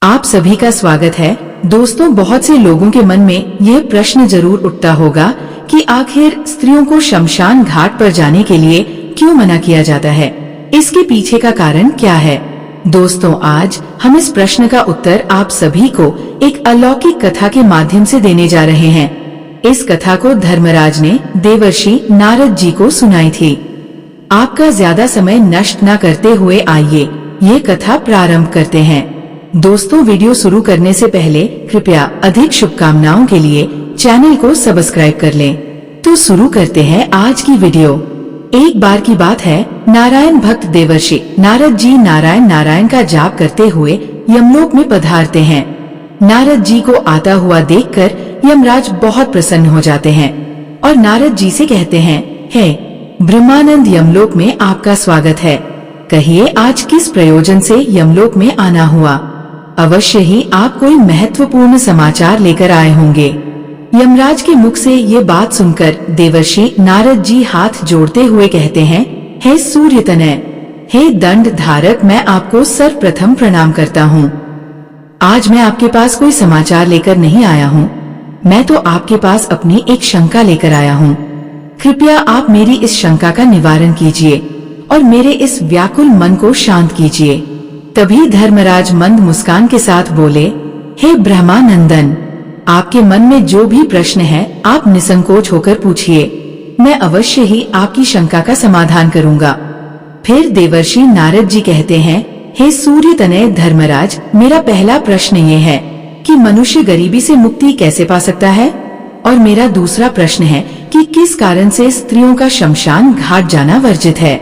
आप सभी का स्वागत है। दोस्तों, बहुत से लोगों के मन में यह प्रश्न जरूर उठता होगा कि आखिर स्त्रियों को शमशान घाट पर जाने के लिए क्यों मना किया जाता है। इसके पीछे का कारण क्या है। दोस्तों, आज हम इस प्रश्न का उत्तर आप सभी को एक अलौकिक कथा के माध्यम से देने जा रहे हैं। इस कथा को धर्मराज ने देवर्षि नारद जी को सुनाई थी। आपका ज्यादा समय नष्ट न करते हुए आइए ये कथा प्रारंभ करते हैं। दोस्तों, वीडियो शुरू करने से पहले कृपया अधिक शुभकामनाओं के लिए चैनल को सब्सक्राइब कर लें। तो शुरू करते हैं आज की वीडियो। एक बार की बात है, नारायण भक्त देवर्षि नारद जी नारायण नारायण का जाप करते हुए यमलोक में पधारते हैं। नारद जी को आता हुआ देखकर यमराज बहुत प्रसन्न हो जाते हैं और नारद जी से कहते हैं, हे ब्रह्मानंद, यमलोक में आपका स्वागत है। कहिए, आज किस प्रयोजन से यमलोक में आना हुआ। अवश्य ही आप कोई महत्वपूर्ण समाचार लेकर आए होंगे। यमराज के मुख से ये बात सुनकर देवर्षि नारद जी हाथ जोड़ते हुए कहते हैं, हे सूर्य तनय, हे दंड धारक, मैं आपको सर्वप्रथम प्रणाम करता हूँ। आज मैं आपके पास कोई समाचार लेकर नहीं आया हूँ। मैं तो आपके पास अपनी एक शंका लेकर आया हूँ। कृपया आप मेरी इस शंका का निवारण कीजिए और मेरे इस व्याकुल मन को शांत कीजिए। तभी धर्मराज मंद मुस्कान के साथ बोले, हे ब्रह्मानंदन, आपके मन में जो भी प्रश्न है आप निसंकोच होकर पूछिए। मैं अवश्य ही आपकी शंका का समाधान करूंगा। फिर देवर्षि नारद जी कहते हैं, हे सूर्य तनय धर्मराज, मेरा पहला प्रश्न ये है कि मनुष्य गरीबी से मुक्ति कैसे पा सकता है। और मेरा दूसरा प्रश्न है कि किस कारण से स्त्रियों का शमशान घाट जाना वर्जित है।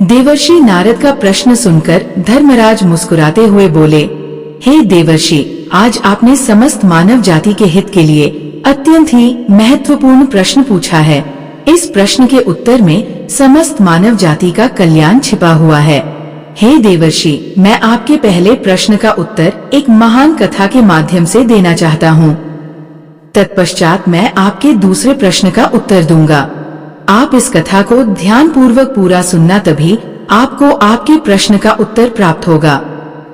देवर्षि नारद का प्रश्न सुनकर धर्मराज मुस्कुराते हुए बोले, हे देवर्षि, आज आपने समस्त मानव जाति के हित के लिए अत्यंत ही महत्वपूर्ण प्रश्न पूछा है। इस प्रश्न के उत्तर में समस्त मानव जाति का कल्याण छिपा हुआ है। हे देवर्षि, मैं आपके पहले प्रश्न का उत्तर एक महान कथा के माध्यम से देना चाहता हूँ। तत्पश्चात मैं आपके दूसरे प्रश्न का उत्तर दूंगा। आप इस कथा को ध्यान पूर्वक पूरा सुनना, तभी आपको आपके प्रश्न का उत्तर प्राप्त होगा।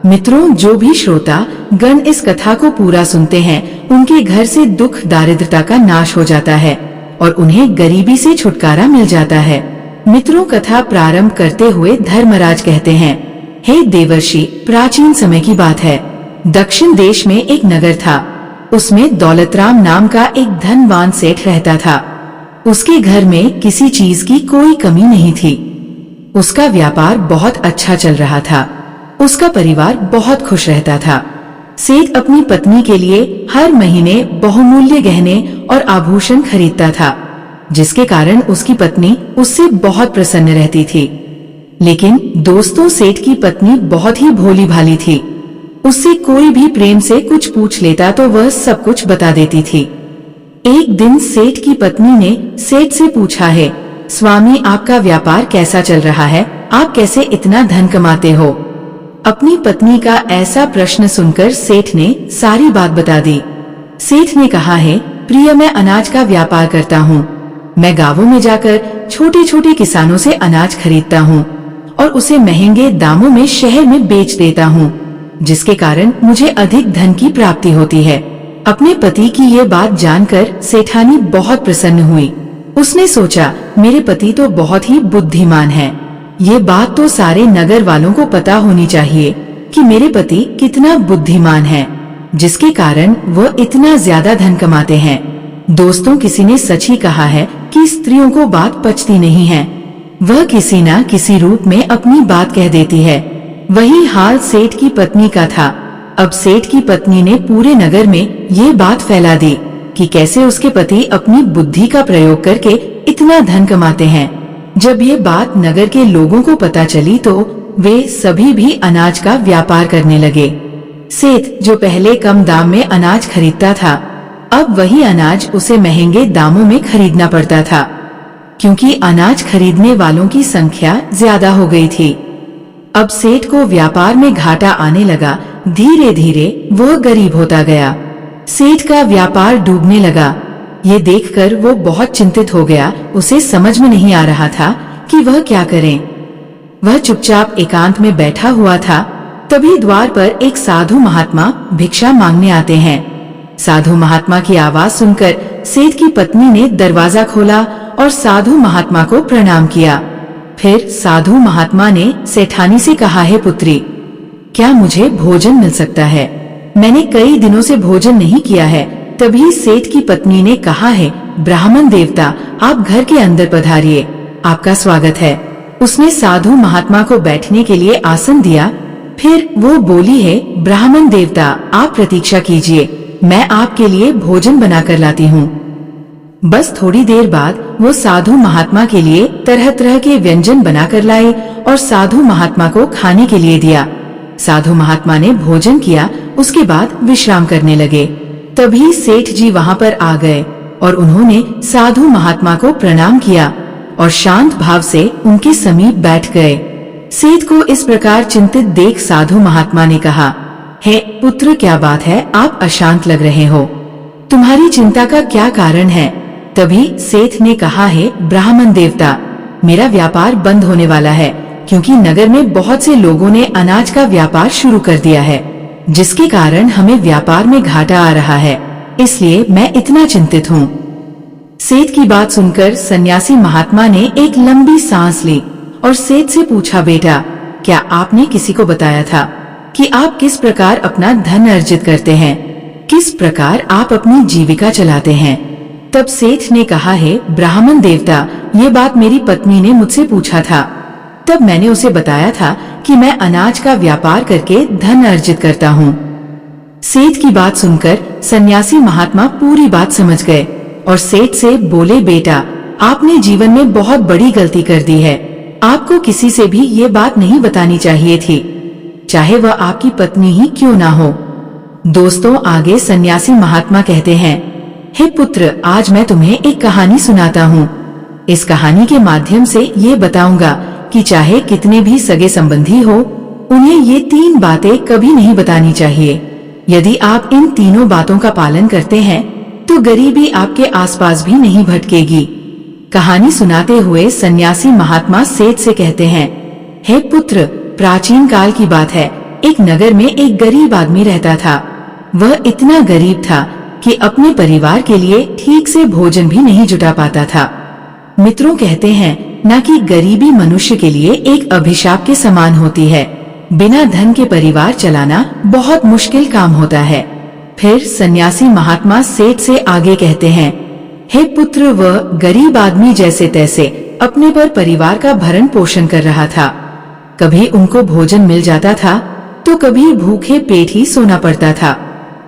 मित्रों, जो भी श्रोता गण इस कथा को पूरा सुनते हैं, उनके घर से दुख दारिद्रता का नाश हो जाता है और उन्हें गरीबी से छुटकारा मिल जाता है। मित्रों, कथा प्रारंभ करते हुए धर्मराज कहते हैं, हे देवर्षि, प्राचीन समय की बात है। दक्षिण देश में एक नगर था। उसमें दौलतराम नाम का एक धनवान सेठ रहता था। उसके घर में किसी चीज की कोई कमी नहीं थी। उसका व्यापार बहुत अच्छा चल रहा था। उसका परिवार बहुत खुश रहता था। सेठ अपनी पत्नी के लिए हर महीने बहुमूल्य गहने और आभूषण खरीदता था, जिसके कारण उसकी पत्नी उससे बहुत प्रसन्न रहती थी। लेकिन दोस्तों, सेठ की पत्नी बहुत ही भोली भाली थी। उससे कोई भी प्रेम से कुछ पूछ लेता तो वह सब कुछ बता देती थी। एक दिन सेठ की पत्नी ने सेठ से पूछा, है स्वामी, आपका व्यापार कैसा चल रहा है? आप कैसे इतना धन कमाते हो? अपनी पत्नी का ऐसा प्रश्न सुनकर सेठ ने सारी बात बता दी। सेठ ने कहा, है प्रिय, मैं अनाज का व्यापार करता हूँ। मैं गांवों में जाकर छोटे छोटे किसानों से अनाज खरीदता हूँ और उसे महंगे दामों में शहर में बेच देता हूँ, जिसके कारण मुझे अधिक धन की प्राप्ति होती है। अपने पति की ये बात जानकर सेठानी बहुत प्रसन्न हुई। उसने सोचा, मेरे पति तो बहुत ही बुद्धिमान हैं। ये बात तो सारे नगर वालों को पता होनी चाहिए कि मेरे पति कितना बुद्धिमान है, जिसके कारण वह इतना ज्यादा धन कमाते हैं। दोस्तों, किसी ने सच ही कहा है कि स्त्रियों को बात पचती नहीं है। वह किसी न किसी रूप में अपनी बात कह देती है। वही हाल सेठ की पत्नी का था। अब सेठ की पत्नी ने पूरे नगर में ये बात फैला दी कि कैसे उसके पति अपनी बुद्धि का प्रयोग करके इतना धन कमाते हैं। जब ये बात नगर के लोगों को पता चली तो वे सभी भी अनाज का व्यापार करने लगे। सेठ, जो पहले कम दाम में अनाज खरीदता था, अब वही अनाज उसे महंगे दामों में खरीदना पड़ता था, क्योंकि अनाज खरीदने वालों की संख्या ज्यादा हो गई थी। अब सेठ को व्यापार में घाटा आने लगा। धीरे धीरे वह गरीब होता गया। सेठ का व्यापार डूबने लगा। ये देखकर वो बहुत चिंतित हो गया। उसे समझ में नहीं आ रहा था कि वह क्या करे। वह चुपचाप एकांत में बैठा हुआ था तभी द्वार पर एक साधु महात्मा भिक्षा मांगने आते हैं। साधु महात्मा की आवाज सुनकर सेठ की पत्नी ने दरवाजा खोला और साधु महात्मा को प्रणाम किया। फिर साधु महात्मा ने सेठानी से कहा, है पुत्री, क्या मुझे भोजन मिल सकता है? मैंने कई दिनों से भोजन नहीं किया है। तभी सेठ की पत्नी ने कहा, है ब्राह्मण देवता, आप घर के अंदर पधारिए, आपका स्वागत है। उसने साधु महात्मा को बैठने के लिए आसन दिया। फिर वो बोली, है ब्राह्मण देवता, आप प्रतीक्षा कीजिए, मैं आपके लिए भोजन बनाकर लाती हूँ। बस थोड़ी देर बाद वो साधु महात्मा के लिए तरह तरह के व्यंजन बनाकर लाई और साधु महात्मा को खाने के लिए दिया। साधु महात्मा ने भोजन किया, उसके बाद विश्राम करने लगे। तभी सेठ जी वहाँ पर आ गए और उन्होंने साधु महात्मा को प्रणाम किया और शांत भाव से उनके समीप बैठ गए। सेठ को इस प्रकार चिंतित देख साधु महात्मा ने कहा, हे पुत्र, क्या बात है, आप अशांत लग रहे हो, तुम्हारी चिंता का क्या कारण है? तभी सेठ ने कहा, है ब्राह्मण देवता, मेरा व्यापार बंद होने वाला है, क्योंकि नगर में बहुत से लोगों ने अनाज का व्यापार शुरू कर दिया है, जिसके कारण हमें व्यापार में घाटा आ रहा है, इसलिए मैं इतना चिंतित हूँ। सेठ की बात सुनकर सन्यासी महात्मा ने एक लंबी सांस ली और सेठ से पूछा, बेटा, क्या आपने किसी को बताया था कि आप किस प्रकार अपना धन अर्जित करते हैं, किस प्रकार आप अपनी जीविका चलाते हैं? तब सेठ ने कहा, है ब्राह्मण देवता, ये बात मेरी पत्नी ने मुझसे पूछा था। तब मैंने उसे बताया था कि मैं अनाज का व्यापार करके धन अर्जित करता हूँ। सेठ की बात सुनकर सन्यासी महात्मा पूरी बात समझ गए और सेठ से बोले, बेटा, आपने जीवन में बहुत बड़ी गलती कर दी है, आपको किसी से भी ये बात नहीं बतानी चाहिए थी, चाहे वह आपकी पत्नी ही क्यों ना हो। दोस्तों, आगे सन्यासी महात्मा कहते हैं, हे पुत्र, आज मैं तुम्हें एक कहानी सुनाता हूँ। इस कहानी के माध्यम से ये बताऊंगा कि चाहे कितने भी सगे संबंधी हो, उन्हें ये 3 बातें कभी नहीं बतानी चाहिए। यदि आप इन तीनों बातों का पालन करते हैं तो गरीबी आपके आसपास भी नहीं भटकेगी। कहानी सुनाते हुए सन्यासी महात्मा सेठ से कहते हैं, हे पुत्र, प्राचीन काल की बात है, एक नगर में एक गरीब आदमी रहता था। वह इतना गरीब था कि अपने परिवार के लिए ठीक से भोजन भी नहीं जुटा पाता था। मित्रों कहते हैं न कि गरीबी मनुष्य के लिए एक अभिशाप के समान होती है। बिना धन के परिवार चलाना बहुत मुश्किल काम होता है। फिर सन्यासी महात्मा सेठ से आगे कहते हैं, हे पुत्र, वह गरीब आदमी जैसे तैसे अपने पर परिवार का भरण पोषण कर रहा था। कभी उनको भोजन मिल जाता था तो कभी भूखे पेट ही सोना पड़ता था।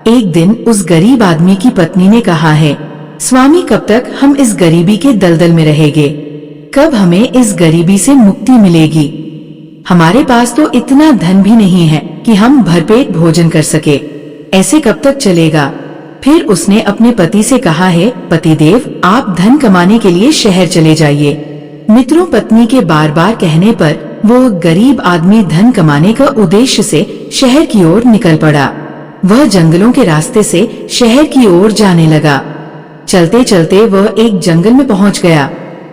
एक दिन उस गरीब आदमी की पत्नी ने कहा, है स्वामी, कब तक हम इस गरीबी के दलदल में रहेंगे? कब हमें इस गरीबी से मुक्ति मिलेगी? हमारे पास तो इतना धन भी नहीं है कि हम भरपेट भोजन कर सके, ऐसे कब तक चलेगा? फिर उसने अपने पति से कहा, है पतिदेव, आप धन कमाने के लिए शहर चले जाइए। मित्रों, पत्नी के बार बार कहने पर वो गरीब आदमी धन कमाने का उद्देश्य से शहर की ओर निकल पड़ा। वह जंगलों के रास्ते से शहर की ओर जाने लगा। चलते चलते वह एक जंगल में पहुंच गया।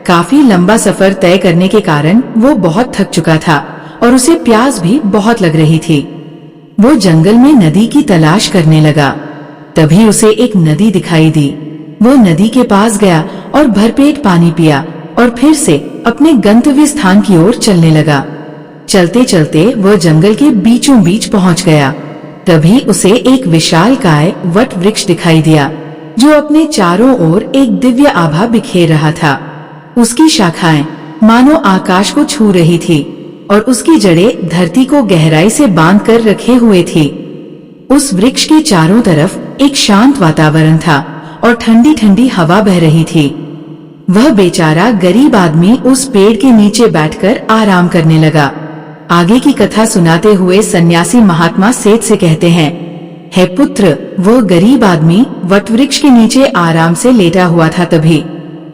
काफी लंबा सफर तय करने के कारण वो बहुत थक चुका था और उसे प्यास भी बहुत लग रही थी। वो जंगल में नदी की तलाश करने लगा। तभी उसे एक नदी दिखाई दी। वो नदी के पास गया और भरपेट पानी पिया और फिर से अपने गंतव्य स्थान की ओर चलने लगा। चलते चलते वह जंगल के बीचों बीच पहुंच गया। तभी उसे एक विशालकाय वट वृक्ष दिखाई दिया जो अपने चारों ओर एक दिव्य आभा बिखेर रहा था। उसकी शाखाएं मानो आकाश को छू रही थी और उसकी जड़ें धरती को गहराई से बांध कर रखे हुए थी। उस वृक्ष के चारों तरफ एक शांत वातावरण था और ठंडी ठंडी हवा बह रही थी। वह बेचारा गरीब आदमी उस पेड़ के नीचे बैठकर आराम करने लगा। आगे की कथा सुनाते हुए सन्यासी महात्मा सेठ से कहते हैं, हे पुत्र, वो गरीब आदमी वटवृक्ष के नीचे आराम से लेटा हुआ था। तभी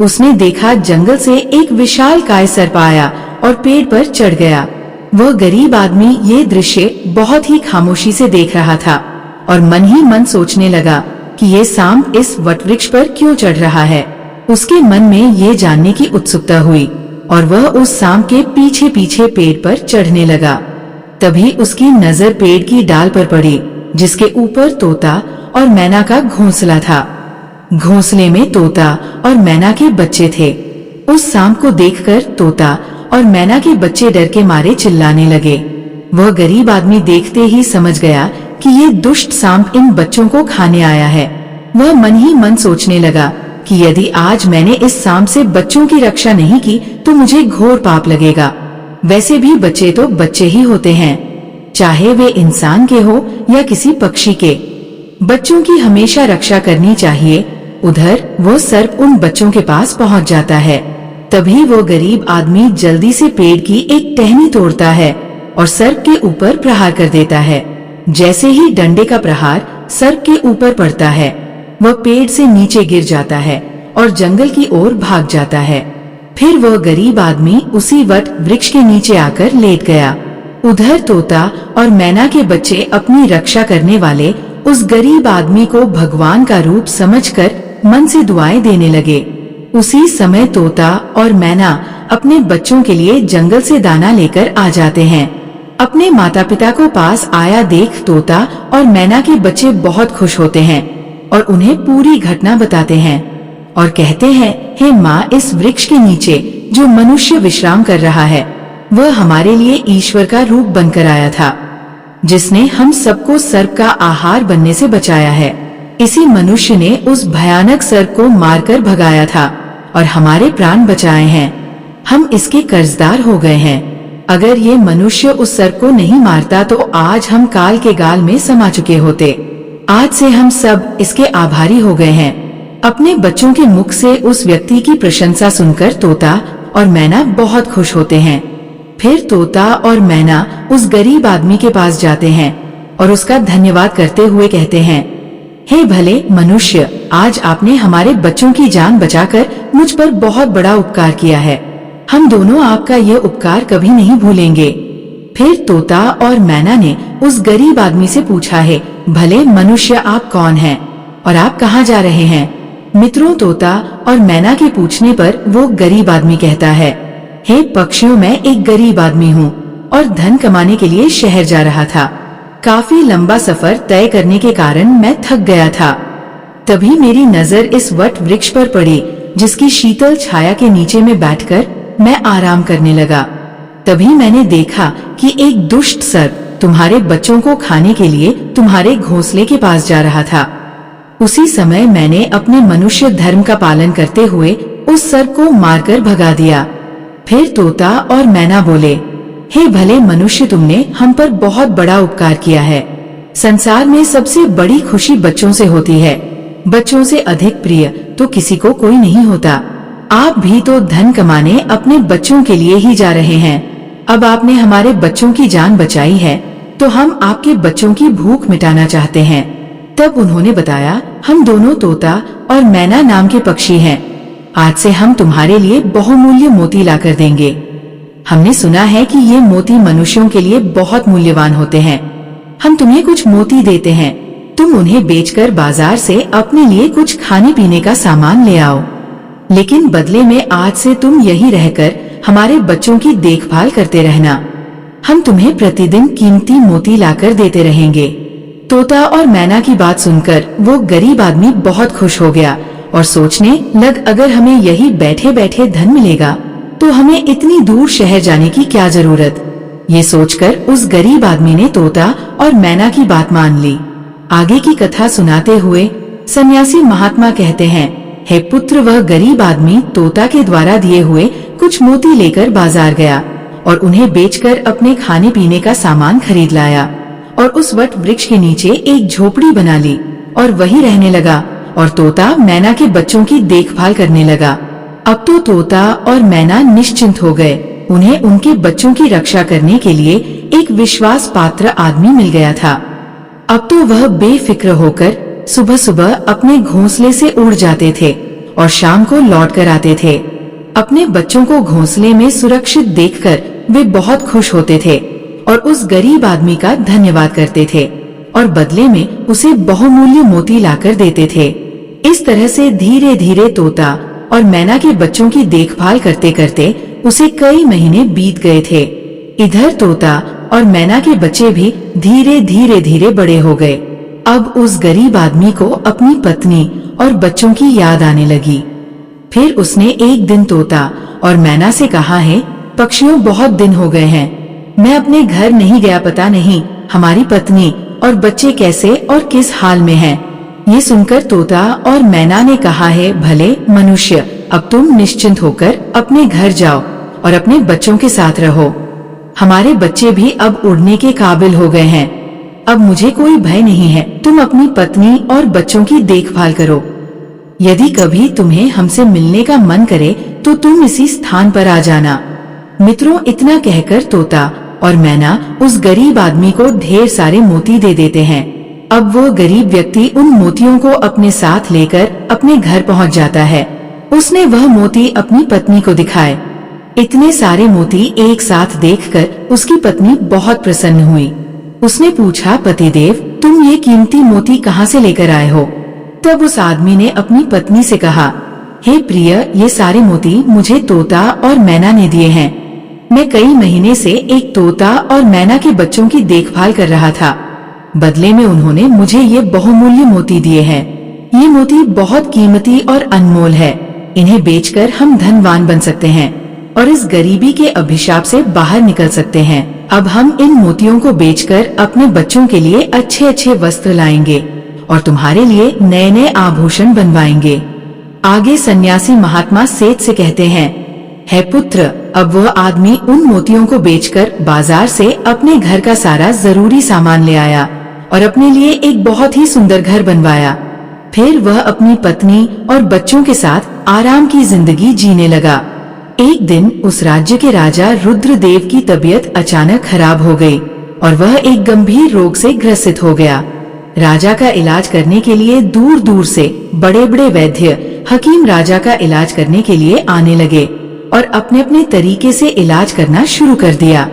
उसने देखा जंगल से एक विशालकाय सर्प आया और पेड़ पर चढ़ गया। वह गरीब आदमी ये दृश्य बहुत ही खामोशी से देख रहा था और मन ही मन सोचने लगा कि ये सांप इस वटवृक्ष पर क्यों चढ़ रहा है। उसके मन में ये जानने की उत्सुकता हुई और वह उस सांप के पीछे पीछे पेड़ पर चढ़ने लगा। तभी उसकी नजर पेड़ की डाल पर पड़ी, जिसके ऊपर तोता और मैना का घोंसला था। घोंसले में तोता और मैना के बच्चे थे। उस सांप को देखकर तोता और मैना के बच्चे डर के मारे चिल्लाने लगे। वह गरीब आदमी देखते ही समझ गया कि ये दुष्ट सांप इन बच्चों को खाने आया है। वह मन ही मन सोचने लगा कि यदि आज मैंने इस सांप से बच्चों की रक्षा नहीं की तो मुझे घोर पाप लगेगा। वैसे भी बच्चे तो बच्चे ही होते हैं, चाहे वे इंसान के हो या किसी पक्षी के। बच्चों की हमेशा रक्षा करनी चाहिए। उधर वो सर्प उन बच्चों के पास पहुंच जाता है। तभी वो गरीब आदमी जल्दी से पेड़ की एक टहनी तोड़ता है और सर्प के ऊपर प्रहार कर देता है। जैसे ही डंडे का प्रहार सर्प के ऊपर पड़ता है, वह पेड़ से नीचे गिर जाता है और जंगल की ओर भाग जाता है। फिर वह गरीब आदमी उसी वट वृक्ष के नीचे आकर लेट गया। उधर तोता और मैना के बच्चे अपनी रक्षा करने वाले उस गरीब आदमी को भगवान का रूप समझकर मन से दुआएं देने लगे। उसी समय तोता और मैना अपने बच्चों के लिए जंगल से दाना लेकर आ जाते हैं। अपने माता पिता को पास आया देख तोता और मैना के बच्चे बहुत खुश होते हैं और उन्हें पूरी घटना बताते हैं और कहते हैं, हे माँ, इस वृक्ष के नीचे जो मनुष्य विश्राम कर रहा है वह हमारे लिए ईश्वर का रूप बनकर आया था, जिसने हम सबको सर्प का आहार बनने से बचाया है। इसी मनुष्य ने उस भयानक सर्प को मारकर भगाया था और हमारे प्राण बचाए हैं। हम इसके कर्जदार हो गए हैं। अगर ये मनुष्य उस सर्प को नहीं मारता तो आज हम काल के गाल में समा चुके होते। आज से हम सब इसके आभारी हो गए हैं। अपने बच्चों के मुख से उस व्यक्ति की प्रशंसा सुनकर तोता और मैना बहुत खुश होते हैं। फिर तोता और मैना उस गरीब आदमी के पास जाते हैं और उसका धन्यवाद करते हुए कहते हैं, हे भले मनुष्य, आज आपने हमारे बच्चों की जान बचाकर मुझ पर बहुत बड़ा उपकार किया है। हम दोनों आपका यह उपकार कभी नहीं भूलेंगे। फिर तोता और मैना ने उस गरीब आदमी से पूछा है, भले मनुष्य, आप कौन हैं और आप कहाँ जा रहे हैं? मित्रों, तोता और मैना के पूछने पर वो गरीब आदमी कहता है, हे पक्षियों, मैं एक गरीब आदमी हूँ और धन कमाने के लिए शहर जा रहा था। काफी लंबा सफर तय करने के कारण मैं थक गया था। तभी मेरी नजर इस वट वृक्ष पर पड़ी, जिसकी शीतल छाया के नीचे में बैठकर मैं आराम करने लगा। तभी मैंने देखा कि एक दुष्ट सर्प तुम्हारे बच्चों को खाने के लिए तुम्हारे घोंसले के पास जा रहा था। उसी समय मैंने अपने मनुष्य धर्म का पालन करते हुए उस सर्प को मारकर भगा दिया। फिर तोता और मैना बोले, हे भले मनुष्य, तुमने हम पर बहुत बड़ा उपकार किया है। संसार में सबसे बड़ी खुशी बच्चों से होती है। बच्चों से अधिक प्रिय तो किसी को कोई नहीं होता। आप भी तो धन कमाने अपने बच्चों के लिए ही जा रहे हैं। अब आपने हमारे बच्चों की जान बचाई है तो हम आपके बच्चों की भूख मिटाना चाहते हैं। तब उन्होंने बताया, हम दोनों तोता और मैना नाम के पक्षी हैं। आज से हम तुम्हारे लिए बहुमूल्य मोती लाकर देंगे। हमने सुना है कि ये मोती मनुष्यों के लिए बहुत मूल्यवान होते हैं। हम तुम्हें कुछ मोती देते हैं, तुम उन्हें बेचकर बाजार से अपने लिए कुछ खाने पीने का सामान ले आओ। लेकिन बदले में आज से तुम यही रहकर हमारे बच्चों की देखभाल करते रहना। हम तुम्हें प्रतिदिन कीमती मोती लाकर देते रहेंगे। तोता और मैना की बात सुनकर वो गरीब आदमी बहुत खुश हो गया और सोचने लग, अगर हमें यही बैठे बैठे धन मिलेगा तो हमें इतनी दूर शहर जाने की क्या जरूरत। ये सोचकर उस गरीब आदमी ने तोता और मैना की बात मान ली। आगे की कथा सुनाते हुए सन्यासी महात्मा कहते हैं, हे पुत्र, वह गरीब आदमी तोता के द्वारा दिए हुए कुछ मोती लेकर बाजार गया और उन्हें बेचकर अपने खाने पीने का सामान खरीद लाया और उस वट वृक्ष के नीचे एक झोपड़ी बना ली और वही रहने लगा और तोता मैना के बच्चों की देखभाल करने लगा। अब तो तोता और मैना निश्चिंत हो गए। उन्हें उनके बच्चों की रक्षा करने के लिए एक विश्वास पात्र आदमी मिल गया था। अब तो वह बेफिक्र होकर सुबह सुबह अपने घोंसले से उड़ जाते थे और शाम को लौट कर आते थे। अपने बच्चों को घोंसले में सुरक्षित देखकर वे बहुत खुश होते थे और उस गरीब आदमी का धन्यवाद करते थे और बदले में उसे बहुमूल्य मोती लाकर देते थे। इस तरह से धीरे धीरे तोता और मैना के बच्चों की देखभाल करते करते उसे कई महीने बीत गए थे। इधर तोता और मैना के बच्चे भी धीरे धीरे बड़े हो गए। अब उस गरीब आदमी को अपनी पत्नी और बच्चों की याद आने लगी। फिर उसने एक दिन तोता और मैना से कहा, है पक्षियों, बहुत दिन हो गए हैं, मैं अपने घर नहीं गया, पता नहीं हमारी पत्नी और बच्चे कैसे और किस हाल में हैं। ये सुनकर तोता और मैना ने कहा, है भले मनुष्य, अब तुम निश्चिंत होकर अपने घर जाओ और अपने बच्चों के साथ रहो। हमारे बच्चे भी अब उड़ने के काबिल हो गए हैं, अब मुझे कोई भय नहीं है। तुम अपनी पत्नी और बच्चों की देखभाल करो। यदि कभी तुम्हें हमसे मिलने का मन करे तो तुम इसी स्थान पर आ जाना। मित्रों, इतना कहकर तोता और मैना उस गरीब आदमी को ढेर सारे मोती दे देते हैं। अब वो गरीब व्यक्ति उन मोतियों को अपने साथ लेकर अपने घर पहुंच जाता है। उसने वह मोती अपनी पत्नी को दिखाए। इतने सारे मोती एक साथ देखकर उसकी पत्नी बहुत प्रसन्न हुई। उसने पूछा, पतिदेव, तुम ये कीमती मोती कहाँ से लेकर आए हो? तब उस आदमी ने अपनी पत्नी से कहा, हे प्रिय, ये सारे मोती मुझे तोता और मैना ने दिए हैं। मैं कई महीने से एक तोता और मैना के बच्चों की देखभाल कर रहा था। बदले में उन्होंने मुझे ये बहुमूल्य मोती दिए हैं। ये मोती बहुत कीमती और अनमोल है। इन्हें बेचकर हम धनवान बन सकते हैं और इस गरीबी के अभिशाप से बाहर निकल सकते हैं। अब हम इन मोतियों को बेचकर अपने बच्चों के लिए अच्छे अच्छे वस्त्र लाएंगे और तुम्हारे लिए नए नए आभूषण बनवाएंगे। आगे सन्यासी महात्मा सेठ से कहते हैं, हे पुत्र, अब वह आदमी उन मोतियों को बेचकर बाजार से अपने घर का सारा जरूरी सामान ले आया और अपने लिए एक बहुत ही सुंदर घर बनवाया। फिर वह अपनी पत्नी और बच्चों के साथ आराम की जिंदगी जीने लगा। एक दिन उस राज्य के राजा रुद्रदेव की तबीयत अचानक खराब हो गई और वह एक गंभीर रोग से ग्रसित हो गया। राजा का इलाज करने के लिए दूर दूर से बड़े बड़े वैद्य हकीम राजा का इलाज करने के लिए आने लगे और अपने अपने तरीके से इलाज करना शुरू कर दिया,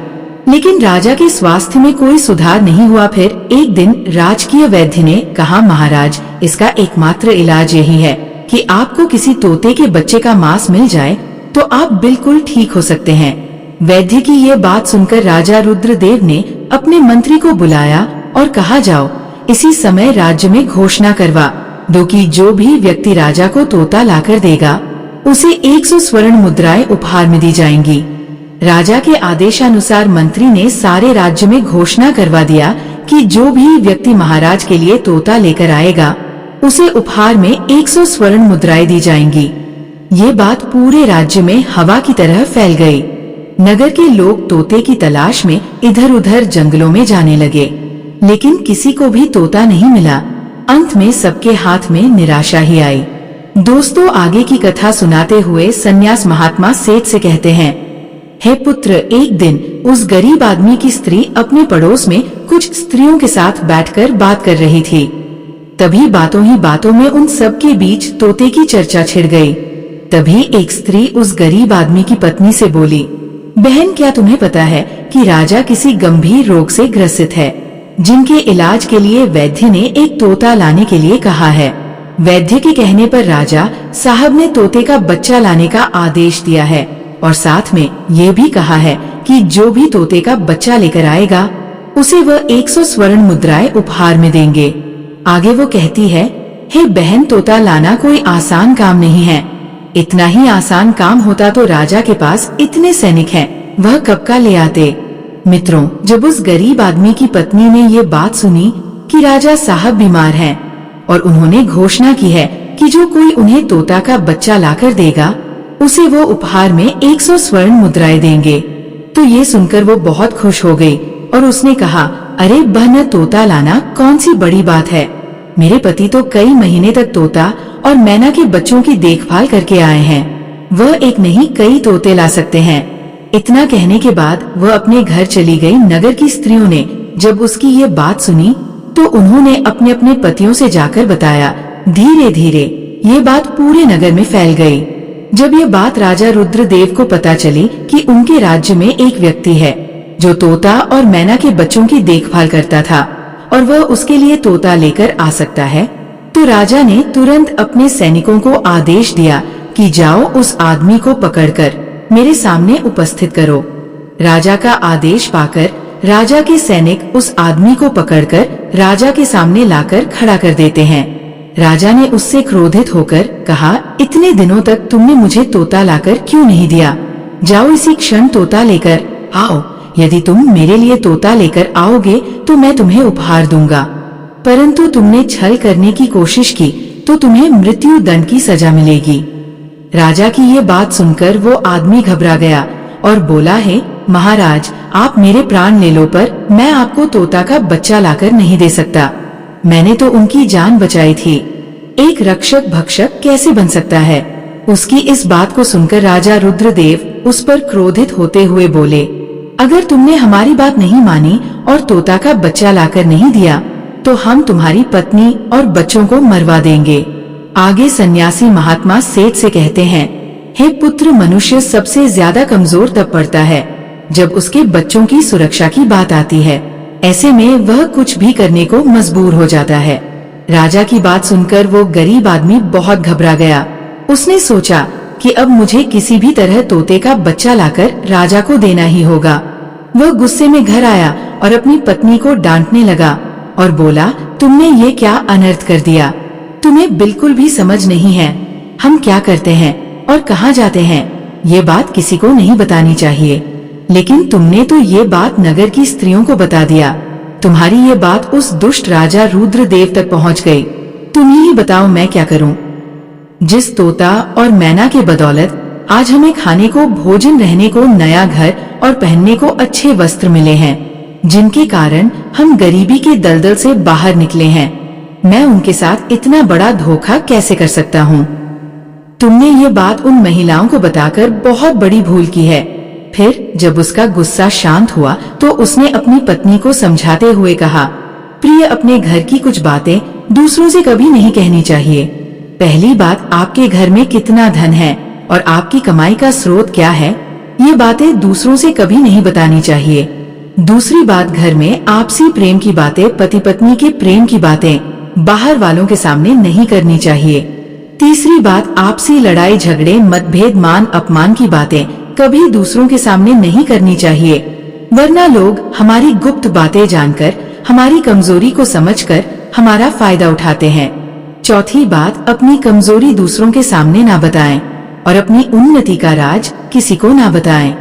लेकिन राजा के स्वास्थ्य में कोई सुधार नहीं हुआ। फिर एक दिन राजकीय वैद्य ने कहा, महाराज, इसका एकमात्र इलाज यही है कि आपको किसी तोते के बच्चे का मांस मिल जाए तो आप बिल्कुल ठीक हो सकते हैं। वैद्य की ये बात सुनकर राजा रुद्रदेव ने अपने मंत्री को बुलाया और कहा, जाओ इसी समय राज्य में घोषणा करवा दो कि जो भी व्यक्ति राजा को तोता लाकर देगा उसे 100 स्वर्ण मुद्राएं उपहार में दी जाएंगी। राजा के आदेशानुसार मंत्री ने सारे राज्य में घोषणा करवा दिया कि जो भी व्यक्ति महाराज के लिए तोता लेकर आएगा उसे उपहार में 100 स्वर्ण मुद्राएं दी जाएंगी। ये बात पूरे राज्य में हवा की तरह फैल गई। नगर के लोग तोते की तलाश में इधर उधर जंगलों में जाने लगे, लेकिन किसी को भी तोता नहीं मिला। अंत में सबके हाथ में निराशा ही आई। दोस्तों, आगे की कथा सुनाते हुए सन्यास महात्मा सेठ से कहते हैं, हे पुत्र, एक दिन उस गरीब आदमी की स्त्री अपने पड़ोस में कुछ स्त्रियों के साथ बैठकर बात कर रही थी। तभी बातों ही बातों में उन सब के बीच तोते की चर्चा छिड़ गई। तभी एक स्त्री उस गरीब आदमी की पत्नी से बोली, बहन, क्या तुम्हें पता है कि राजा किसी गंभीर रोग से ग्रसित है, जिनके इलाज के लिए वैद्य ने एक तोता लाने के लिए कहा है। वैद्य के कहने पर राजा साहब ने तोते का बच्चा लाने का आदेश दिया है और साथ में ये भी कहा है कि जो भी तोते का बच्चा लेकर आएगा उसे वह 100 स्वर्ण मुद्राएं उपहार में देंगे। आगे वो कहती है, हे बहन, तोता लाना कोई आसान काम नहीं है। इतना ही आसान काम होता तो राजा के पास इतने सैनिक हैं, वह कब का ले आते। मित्रों, जब उस गरीब आदमी की पत्नी ने ये बात सुनी कि राजा साहब बीमार हैं और उन्होंने घोषणा की है कि जो कोई उन्हें तोता का बच्चा लाकर देगा उसे वो उपहार में 100 स्वर्ण मुद्राएं देंगे, तो ये सुनकर वो बहुत खुश हो गई और उसने कहा, अरे बहन, तोता लाना कौन सी बड़ी बात है। मेरे पति तो कई महीने तक तोता और मैना के बच्चों की देखभाल करके आए हैं, वह एक नहीं कई तोते ला सकते हैं। इतना कहने के बाद वह अपने घर चली गई। नगर की स्त्रियों ने जब उसकी ये बात सुनी तो उन्होंने अपने अपने पतियों से जाकर बताया। धीरे धीरे ये बात पूरे नगर में फैल गई। जब ये बात राजा रुद्रदेव को पता चली कि उनके राज्य में एक व्यक्ति है जो तोता और मैना के बच्चों की देखभाल करता था और वह उसके लिए तोता लेकर आ सकता है, तो राजा ने तुरंत अपने सैनिकों को आदेश दिया कि जाओ उस आदमी को पकड़कर मेरे सामने उपस्थित करो। राजा का आदेश पाकर राजा के सैनिक उस आदमी को पकड़कर राजा के सामने लाकर खड़ा कर देते हैं। राजा ने उससे क्रोधित होकर कहा, इतने दिनों तक तुमने मुझे तोता लाकर क्यों नहीं दिया? जाओ इसी क्षण तोता लेकर आओ। यदि तुम मेरे लिए तोता लेकर आओगे तो मैं तुम्हें उपहार दूंगा, परंतु तुमने छल करने की कोशिश की तो तुम्हें मृत्यु दंड की सजा मिलेगी। राजा की ये बात सुनकर वो आदमी घबरा गया और बोला, है महाराज, आप मेरे प्राण ले लो, पर मैं आपको तोता का बच्चा लाकर नहीं दे सकता। मैंने तो उनकी जान बचाई थी। एक रक्षक भक्षक कैसे बन सकता है? उसकी इस बात को सुनकर राजा रुद्रदेव उस पर क्रोधित होते हुए बोले, अगर तुमने हमारी बात नहीं मानी और तोता का बच्चा लाकर नहीं दिया तो हम तुम्हारी पत्नी और बच्चों को मरवा देंगे। आगे सन्यासी महात्मा सेठ से कहते हैं, हे पुत्र, मनुष्य सबसे ज्यादा कमजोर तब पड़ता है जब उसके बच्चों की सुरक्षा की बात आती है। ऐसे में वह कुछ भी करने को मजबूर हो जाता है। राजा की बात सुनकर वो गरीब आदमी बहुत घबरा गया। उसने सोचा कि अब मुझे किसी भी तरह तोते का बच्चा लाकर राजा को देना ही होगा। वह गुस्से में घर आया और अपनी पत्नी को डांटने लगा और बोला, तुमने ये क्या अनर्थ कर दिया? तुम्हें बिल्कुल भी समझ नहीं है हम क्या करते हैं और कहाँ जाते हैं। ये बात किसी को नहीं बतानी चाहिए, लेकिन तुमने तो ये बात नगर की स्त्रियों को बता दिया। तुम्हारी ये बात उस दुष्ट राजा रुद्रदेव तक पहुँच गई। तुम ही बताओ मैं क्या करूँ? जिस तोता और मैना के बदौलत आज हमें खाने को, भोजन, रहने को, नया घर और पहनने को अच्छे वस्त्र मिले हैं, जिनके कारण हम गरीबी के दलदल से बाहर निकले हैं, मैं उनके साथ इतना बड़ा धोखा कैसे कर सकता हूँ? तुमने ये बात उन महिलाओं को बताकर बहुत बड़ी भूल की है। फिर जब उसका गुस्सा शांत हुआ तो उसने अपनी पत्नी को समझाते हुए कहा, प्रिय, अपने घर की कुछ बातें दूसरों से कभी नहीं कहनी चाहिए। पहली बात, आपके घर में कितना धन है और आपकी कमाई का स्रोत क्या है, ये बातें दूसरों से कभी नहीं बतानी चाहिए। दूसरी बात, घर में आपसी प्रेम की बातें, पति पत्नी के प्रेम की बातें बाहर वालों के सामने नहीं करनी चाहिए। तीसरी बात, आपसी लड़ाई झगड़े, मतभेद, मान अपमान की बातें कभी दूसरों के सामने नहीं करनी चाहिए, वरना लोग हमारी गुप्त बातें जानकर, हमारी कमजोरी को समझकर हमारा फायदा उठाते हैं। चौथी बात, अपनी कमजोरी दूसरों के सामने ना बताएं और अपनी उन्नति का राज किसी को ना बताएं।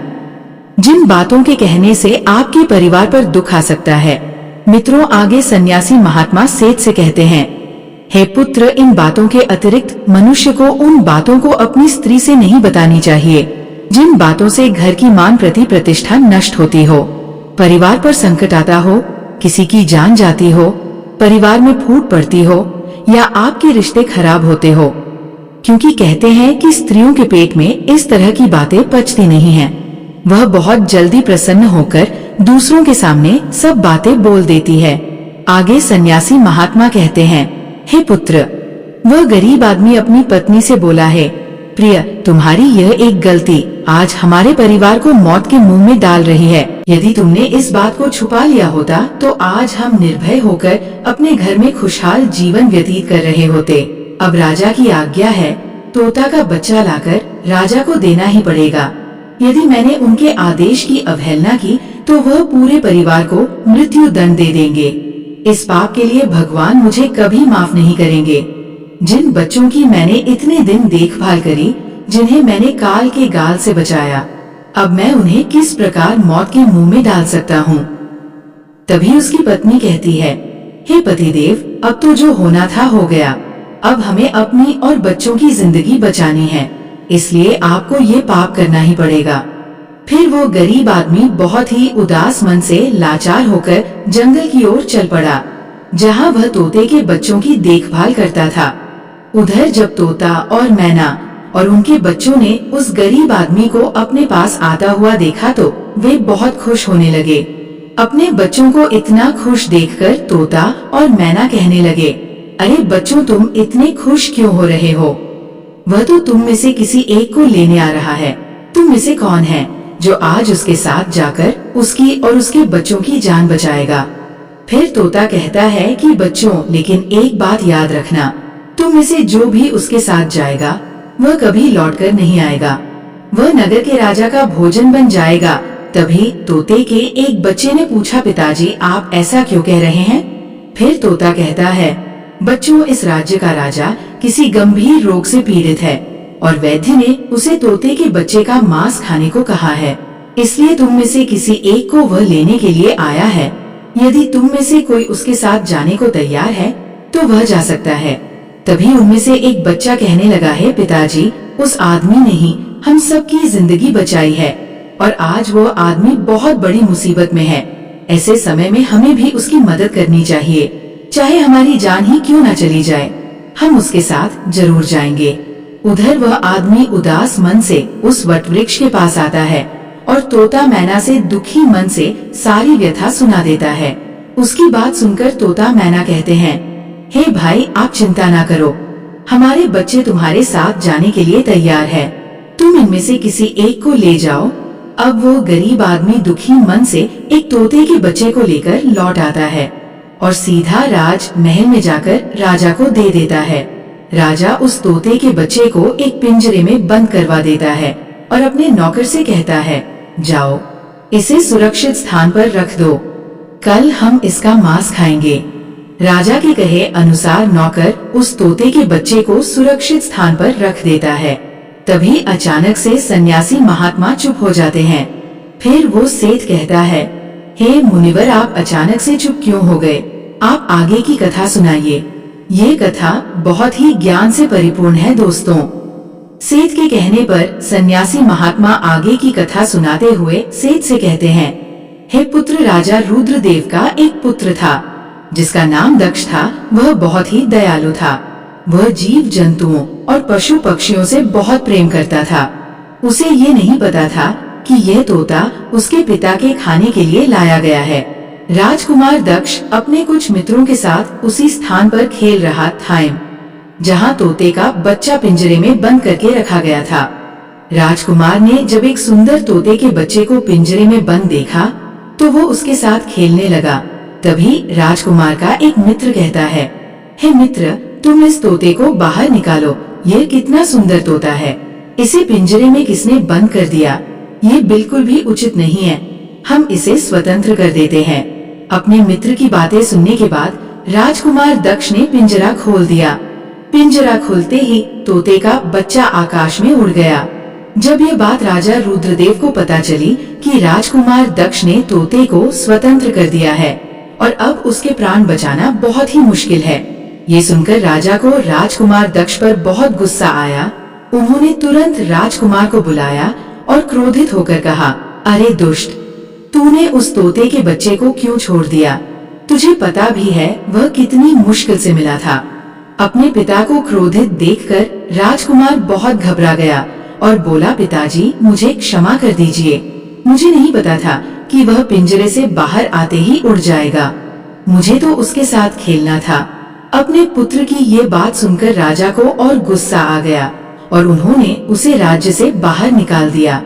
जिन बातों के कहने से आपके परिवार पर दुख आ सकता है। मित्रों, आगे सन्यासी महात्मा सेठ से कहते हैं, हे पुत्र, इन बातों के अतिरिक्त मनुष्य को उन बातों को अपनी स्त्री से नहीं बतानी चाहिए जिन बातों से घर की मान प्रति प्रतिष्ठा नष्ट होती हो, परिवार पर संकट आता हो, किसी की जान जाती हो, परिवार में फूट पड़ती हो या आपके रिश्ते खराब होते हो। क्योंकि कहते हैं कि स्त्रियों के पेट में इस तरह की बातें पचती नहीं हैं। वह बहुत जल्दी प्रसन्न होकर दूसरों के सामने सब बातें बोल देती है। आगे सन्यासी महात्मा कहते हैं, हे पुत्र, वह गरीब आदमी अपनी पत्नी से बोला है, प्रिय, तुम्हारी यह एक गलती आज हमारे परिवार को मौत के मुंह में डाल रही है। यदि तुमने इस बात को छुपा लिया होता तो आज हम निर्भय होकर अपने घर में खुशहाल जीवन व्यतीत कर रहे होते। अब राजा की आज्ञा है, तोता का बच्चा लाकर राजा को देना ही पड़ेगा। यदि मैंने उनके आदेश की अवहेलना की तो वह पूरे परिवार को मृत्यु दंड दे देंगे। इस पाप के लिए भगवान मुझे कभी माफ नहीं करेंगे। जिन बच्चों की मैंने इतने दिन देखभाल करी, जिन्हें मैंने काल के गाल से बचाया, अब मैं उन्हें किस प्रकार मौत के मुंह में डाल सकता हूँ? तभी उसकी पत्नी कहती है, हे पतिदेव, अब तो जो होना था हो गया। अब हमें अपनी और बच्चों की जिंदगी बचानी है, इसलिए आपको ये पाप करना ही पड़ेगा। फिर वो गरीब आदमी बहुत ही उदास मन से लाचार होकर जंगल की ओर चल पड़ा, जहाँ वह तोते के बच्चों की देखभाल करता था। उधर जब तोता और मैना और उनके बच्चों ने उस गरीब आदमी को अपने पास आता हुआ देखा तो वे बहुत खुश होने लगे। अपने बच्चों को इतना खुश देखकर तोता और मैना कहने लगे, अरे बच्चों, तुम इतने खुश क्यों हो रहे हो? वह तो तुम में से किसी एक को लेने आ रहा है। तुम में से कौन है जो आज उसके साथ जाकर उसकी और उसके बच्चों की जान बचाएगा? फिर तोता कहता है कि बच्चों, लेकिन एक बात याद रखना, तुम में से जो भी उसके साथ जाएगा वह कभी लौटकर नहीं आएगा। वह नगर के राजा का भोजन बन जाएगा तभी तोते के एक बच्चे ने पूछा, पिताजी आप ऐसा क्यों कह रहे हैं? फिर तोता कहता है, बच्चों, इस राज्य का राजा किसी गंभीर रोग से पीड़ित है और वैद्य ने उसे तोते के बच्चे का मांस खाने को कहा है, इसलिए तुम में से किसी एक को वह लेने के लिए आया है। यदि तुम में से कोई उसके साथ जाने को तैयार है तो वह जा सकता है। तभी उनमें से एक बच्चा कहने लगा है, पिताजी उस आदमी ने ही हम सबकी जिंदगी बचाई है और आज वो आदमी बहुत बड़ी मुसीबत में है। ऐसे समय में हमें भी उसकी मदद करनी चाहिए, चाहे हमारी जान ही क्यों न चली जाए। हम उसके साथ जरूर जाएंगे। उधर वह आदमी उदास मन से उस वटवृक्ष के पास आता है और तोता मैना से दुखी मन से सारी व्यथा सुना देता है। उसकी बात सुनकर तोता मैना कहते हैं, हे भाई, आप चिंता ना करो, हमारे बच्चे तुम्हारे साथ जाने के लिए तैयार है। तुम इनमें से किसी एक को ले जाओ। अब वो गरीब आदमी दुखी मन से एक तोते के बच्चे को लेकर लौट आता है और सीधा राज महल में जाकर राजा को दे देता है। राजा उस तोते के बच्चे को एक पिंजरे में बंद करवा देता है और अपने नौकर से कहता है, जाओ इसे सुरक्षित स्थान पर रख दो, कल हम इसका मांस खाएंगे। राजा के कहे अनुसार नौकर उस तोते के बच्चे को सुरक्षित स्थान पर रख देता है। तभी अचानक से सन्यासी महात्मा चुप हो जाते हैं। फिर वो सेठ कहता है, हे मुनिवर, आप अचानक से चुप क्यों हो गए? आप आगे की कथा सुनाइए। ये कथा बहुत ही ज्ञान से परिपूर्ण है दोस्तों। सेठ के कहने पर सन्यासी महात्मा आगे की कथा सुनाते हुए सेठ से कहते हैं, हे पुत्र, राजा रुद्रदेव का एक पुत्र था जिसका नाम दक्ष था। वह बहुत ही दयालु था। वह जीव जंतुओं और पशु पक्षियों से बहुत प्रेम करता था। उसे ये नहीं पता था कि यह तोता उसके पिता के खाने के लिए लाया गया है। राजकुमार दक्ष अपने कुछ मित्रों के साथ उसी स्थान पर खेल रहा था जहाँ तोते का बच्चा पिंजरे में बंद करके रखा गया था। राजकुमार ने जब एक सुंदर तोते के बच्चे को पिंजरे में बंद देखा तो वो उसके साथ खेलने लगा। तभी राजकुमार का एक मित्र कहता है, हे मित्र, तुम इस तोते को बाहर निकालो। यह कितना सुंदर तोता है, इसे पिंजरे में किसने बंद कर दिया? ये बिल्कुल भी उचित नहीं है। हम इसे स्वतंत्र कर देते हैं। अपने मित्र की बातें सुनने के बाद राजकुमार दक्ष ने पिंजरा खोल दिया। पिंजरा खुलते ही तोते का बच्चा आकाश में उड़ गया। जब ये बात राजा रुद्रदेव को पता चली कि राजकुमार दक्ष ने तोते को स्वतंत्र कर दिया है और अब उसके प्राण बचाना बहुत ही मुश्किल है, ये सुनकर राजा को राजकुमार दक्ष पर बहुत गुस्सा आया। उन्होंने तुरंत राजकुमार को बुलाया और क्रोधित होकर कहा, अरे दुष्ट, तूने उस तोते के बच्चे को क्यों छोड़ दिया? तुझे पता भी है वह कितनी मुश्किल से मिला था। अपने पिता को क्रोधित देखकर राजकुमार बहुत घबरा गया और बोला, पिताजी मुझे क्षमा कर दीजिए। मुझे नहीं पता था कि वह पिंजरे से बाहर आते ही उड़ जाएगा। मुझे तो उसके साथ खेलना था। अपने पुत्र की ये बात सुनकर राजा को और गुस्सा आ गया और उन्होंने उसे राज्य से बाहर निकाल दिया।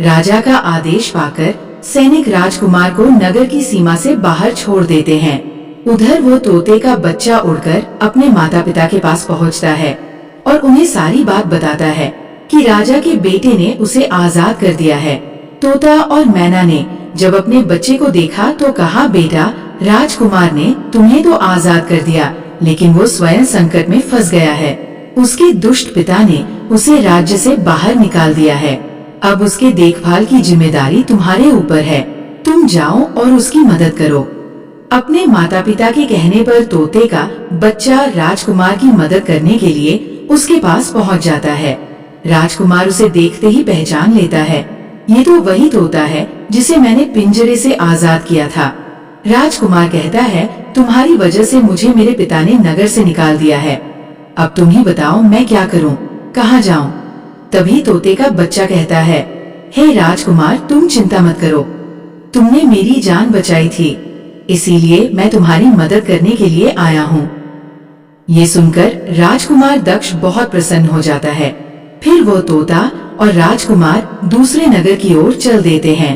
राजा का आदेश पाकर सैनिक राजकुमार को नगर की सीमा से बाहर छोड़ देते हैं। उधर वो तोते का बच्चा उड़कर अपने माता पिता के पास पहुंचता है और उन्हें सारी बात बताता है कि राजा के बेटे ने उसे आजाद कर दिया है। तोता और मैना ने जब अपने बच्चे को देखा तो कहा, बेटा, राजकुमार ने तुम्हें तो आजाद कर दिया, लेकिन वो स्वयं संकट में फंस गया है। उसके दुष्ट पिता ने उसे राज्य से बाहर निकाल दिया है। अब उसके देखभाल की जिम्मेदारी तुम्हारे ऊपर है। तुम जाओ और उसकी मदद करो। अपने माता पिता के कहने पर तोते का बच्चा राजकुमार की मदद करने के लिए उसके पास पहुंच जाता है। राजकुमार उसे देखते ही पहचान लेता है, ये तो वही तोता है जिसे मैंने पिंजरे से आजाद किया था। राजकुमार कहता है, तुम्हारी वजह से मुझे मेरे पिता ने नगर से निकाल दिया है। अब तुम ही बताओ मैं क्या करूं, कहां जाऊं? तभी तोते का बच्चा कहता है, हे राजकुमार, तुम चिंता मत करो। तुमने मेरी जान बचाई थी, इसीलिए मैं तुम्हारी मदद करने के लिए आया हूँ। ये सुनकर राजकुमार दक्ष बहुत प्रसन्न हो जाता है। फिर वो तोता और राजकुमार दूसरे नगर की ओर चल देते हैं।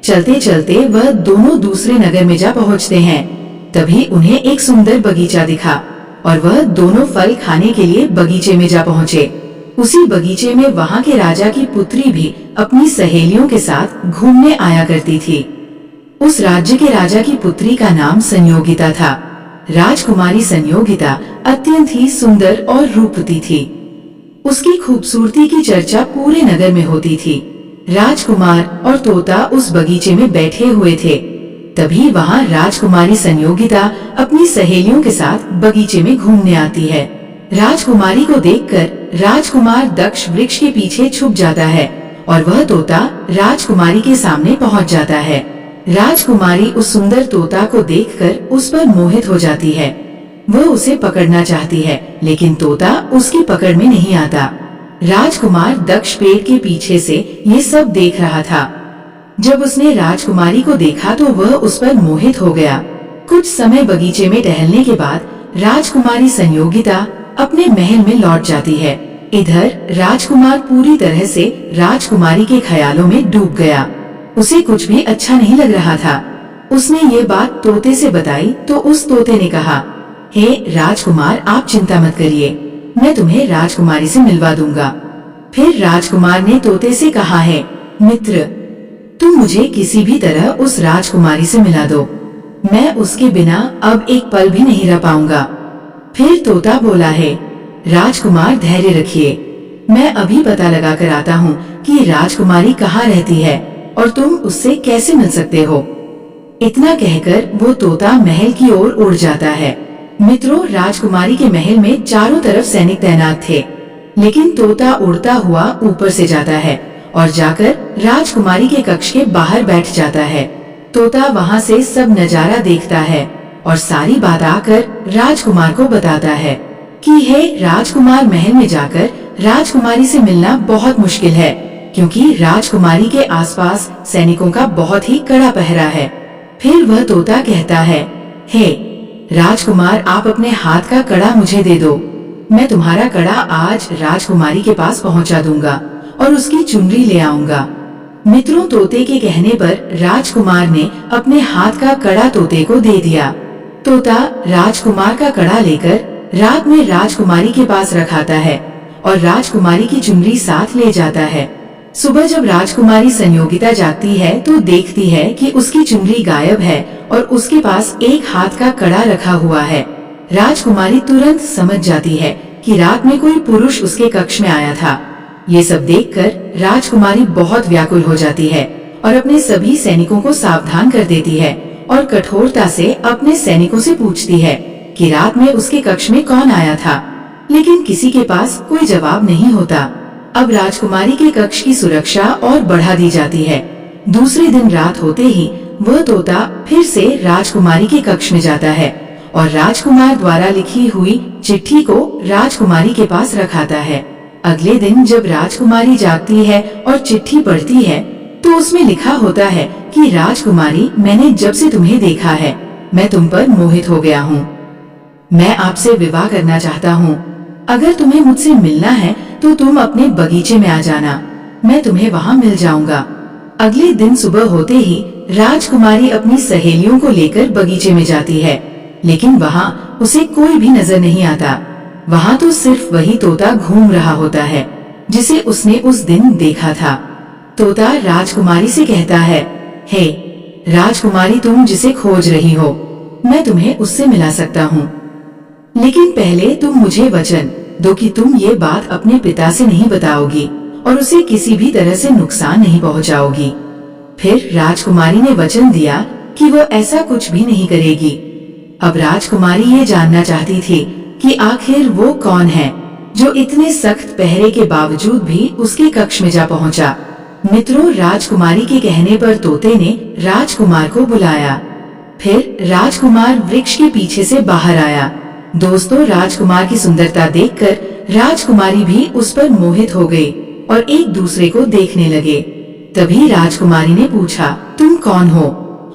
चलते चलते वह दोनों दूसरे नगर में जा पहुँचते हैं। तभी उन्हें एक सुंदर बगीचा दिखा और वह दोनों फल खाने के लिए बगीचे में जा पहुँचे। उसी बगीचे में वहाँ के राजा की पुत्री भी अपनी सहेलियों के साथ घूमने आया करती थी। उस राज्य के राजा की पुत्री का नाम संयोगिता था। राजकुमारी संयोगिता अत्यंत ही सुंदर और रूपवती थी। उसकी खूबसूरती की चर्चा पूरे नगर में होती थी। राजकुमार और तोता उस बगीचे में बैठे हुए थे। तभी वहाँ राजकुमारी संयोगिता अपनी सहेलियों के साथ बगीचे में घूमने आती है। राजकुमारी को देखकर राजकुमार दक्ष वृक्ष के पीछे छुप जाता है और वह तोता राजकुमारी के सामने पहुँच जाता है। राजकुमारी उस सुंदर तोता को देखकर उस पर मोहित हो जाती है। वह उसे पकड़ना चाहती है, लेकिन तोता उसकी पकड़ में नहीं आता। राजकुमार दक्ष पेड़ के पीछे से ये सब देख रहा था। जब उसने राजकुमारी को देखा तो वह उस पर मोहित हो गया। कुछ समय बगीचे में टहलने के बाद राजकुमारी संयोगिता अपने महल में लौट जाती है। इधर राजकुमार पूरी तरह से राजकुमारी के ख्यालों में डूब गया। उसे कुछ भी अच्छा नहीं लग रहा था। उसने ये बात तोते से बताई तो उस तोते ने कहा, हे राजकुमार, आप चिंता मत करिए, मैं तुम्हें राजकुमारी से मिलवा दूंगा। फिर राजकुमार ने तोते से कहा है, मित्र, तुम मुझे किसी भी तरह उस राजकुमारी से मिला दो, मैं उसके बिना अब एक पल भी नहीं रह पाऊंगा। फिर तोता बोला है, राजकुमार धैर्य रखिए, मैं अभी पता लगा कर आता हूँ कि राजकुमारी कहाँ रहती है और तुम उससे कैसे मिल सकते हो। इतना कहकर वो तोता महल की ओर उड़ जाता है। मित्रों, राजकुमारी के महल में चारों तरफ सैनिक तैनात थे, लेकिन तोता उड़ता हुआ ऊपर से जाता है और जाकर राजकुमारी के कक्ष के बाहर बैठ जाता है। तोता वहाँ से सब नजारा देखता है और सारी बात आकर राजकुमार को बताता है कि हे राजकुमार, महल में जाकर राजकुमारी से मिलना बहुत मुश्किल है, क्योंकि राजकुमारी के आसपास सैनिकों का बहुत ही कड़ा पहरा है। फिर वह तोता कहता है, हे राजकुमार, आप अपने हाथ का कड़ा मुझे दे दो, मैं तुम्हारा कड़ा आज राजकुमारी के पास पहुंचा दूंगा और उसकी चुनरी ले आऊंगा। मित्रों, तोते के कहने पर राजकुमार ने अपने हाथ का कड़ा तोते को दे दिया। तोता राजकुमार का कड़ा लेकर रात में राजकुमारी के पास रखाता है और राजकुमारी की चुनरी साथ ले जाता है। सुबह जब राजकुमारी संयोगिता जागती है तो देखती है कि उसकी चुनरी गायब है और उसके पास एक हाथ का कड़ा रखा हुआ है। राजकुमारी तुरंत समझ जाती है कि रात में कोई पुरुष उसके कक्ष में आया था। ये सब देखकर राजकुमारी बहुत व्याकुल हो जाती है और अपने सभी सैनिकों को सावधान कर देती है और कठोरता से अपने सैनिकों से पूछती है कि रात में उसके कक्ष में कौन आया था, लेकिन किसी के पास कोई जवाब नहीं होता। अब राजकुमारी के कक्ष की सुरक्षा और बढ़ा दी जाती है। दूसरे दिन रात होते ही वह तोता फिर से राजकुमारी के कक्ष में जाता है और राजकुमार द्वारा लिखी हुई चिट्ठी को राजकुमारी के पास रखाता है। अगले दिन जब राजकुमारी जागती है और चिट्ठी पढ़ती है तो उसमें लिखा होता है कि राजकुमारी, मैंने जब से तुम्हें देखा है मैं तुम पर मोहित हो गया हूँ। मैं आपसे विवाह करना चाहता हूँ। अगर तुम्हें मुझसे मिलना है तो तुम अपने बगीचे में आ जाना, मैं तुम्हें वहाँ मिल जाऊंगा। अगले दिन सुबह होते ही राजकुमारी अपनी सहेलियों को लेकर बगीचे में जाती है, लेकिन वहाँ उसे कोई भी नजर नहीं आता। वहाँ तो सिर्फ वही तोता घूम रहा होता है जिसे उसने उस दिन देखा था। तोता राजकुमारी से कहता है, हे राजकुमारी, तुम जिसे खोज रही हो मैं तुम्हें उससे मिला सकता हूँ, लेकिन पहले तुम मुझे वचन दो कि तुम ये बात अपने पिता से नहीं बताओगी और उसे किसी भी तरह से नुकसान नहीं पहुँचाओगी। फिर राजकुमारी ने वचन दिया कि वो ऐसा कुछ भी नहीं करेगी। अब राजकुमारी ये जानना चाहती थी कि आखिर वो कौन है जो इतने सख्त पहरे के बावजूद भी उसके कक्ष में जा पहुंचा। मित्रों, राजकुमारी के कहने पर तोते ने राजकुमार को बुलाया। फिर राजकुमार वृक्ष के पीछे से बाहर आया। दोस्तों, राजकुमार की सुंदरता देखकर राजकुमारी भी उस पर मोहित हो गई और एक दूसरे को देखने लगे। तभी राजकुमारी ने पूछा, तुम कौन हो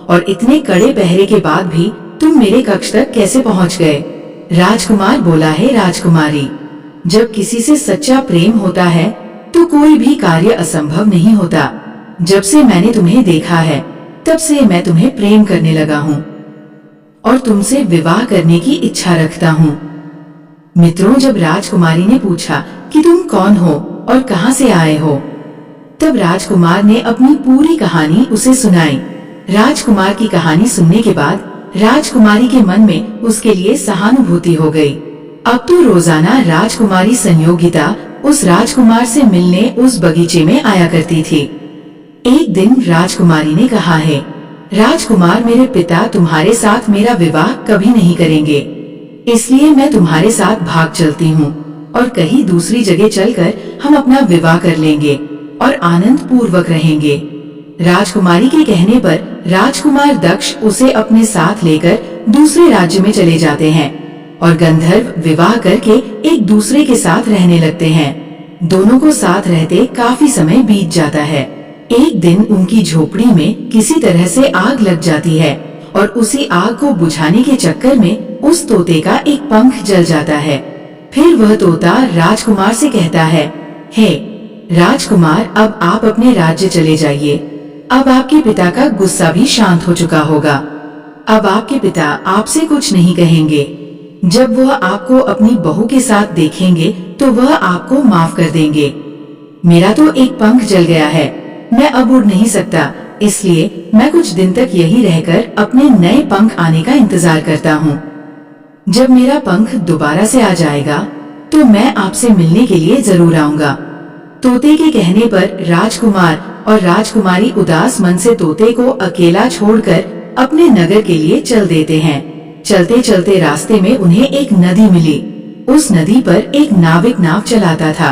और इतने कड़े पहरे के बाद भी तुम मेरे कक्ष तक कैसे पहुंच गए? राजकुमार बोला है, राजकुमारी, जब किसी से सच्चा प्रेम होता है तो कोई भी कार्य असंभव नहीं होता। जब से मैंने तुम्हें देखा है तब से मैं तुम्हें प्रेम करने लगा हूँ और तुमसे विवाह करने की इच्छा रखता हूँ। मित्रों, जब राजकुमारी ने पूछा कि तुम कौन हो और कहां से आए हो। तब राजकुमार ने अपनी पूरी कहानी उसे सुनाई। राजकुमार की कहानी सुनने के बाद राजकुमारी के मन में उसके लिए सहानुभूति हो गई। अब तो रोजाना राजकुमारी संयोगिता उस राजकुमार से मिलने उस बगीचे में आया करती थी। एक दिन राजकुमारी ने कहा है, राजकुमार, मेरे पिता तुम्हारे साथ मेरा विवाह कभी नहीं करेंगे, इसलिए मैं तुम्हारे साथ भाग चलती हूँ और कहीं दूसरी जगह चलकर हम अपना विवाह कर लेंगे और आनंद पूर्वक रहेंगे। राजकुमारी के कहने पर राजकुमार दक्ष उसे अपने साथ लेकर दूसरे राज्य में चले जाते हैं और गंधर्व विवाह करके एक दूसरे के साथ रहने लगते हैं। दोनों को साथ रहते काफी समय बीत जाता है। एक दिन उनकी झोपड़ी में किसी तरह से आग लग जाती है और उसी आग को बुझाने के चक्कर में उस तोते का एक पंख जल जाता है। फिर वह तोता राजकुमार से कहता है, हे राजकुमार, अब आप अपने राज्य चले जाइए। अब आपके पिता का गुस्सा भी शांत हो चुका होगा। अब आपके पिता आपसे कुछ नहीं कहेंगे। जब वह आपको अपनी बहू के साथ देखेंगे तो वह आपको माफ कर देंगे। मेरा तो एक पंख जल गया है, मैं अब उड़ नहीं सकता, इसलिए मैं कुछ दिन तक यही रहकर अपने नए पंख आने का इंतजार करता हूँ। जब मेरा पंख दोबारा से आ जाएगा तो मैं आपसे मिलने के लिए जरूर आऊंगा। तोते के कहने पर राजकुमार और राजकुमारी उदास मन से तोते को अकेला छोड़कर अपने नगर के लिए चल देते हैं। चलते चलते रास्ते में उन्हें एक नदी मिली। उस नदी पर एक नाविक नाव चलाता था।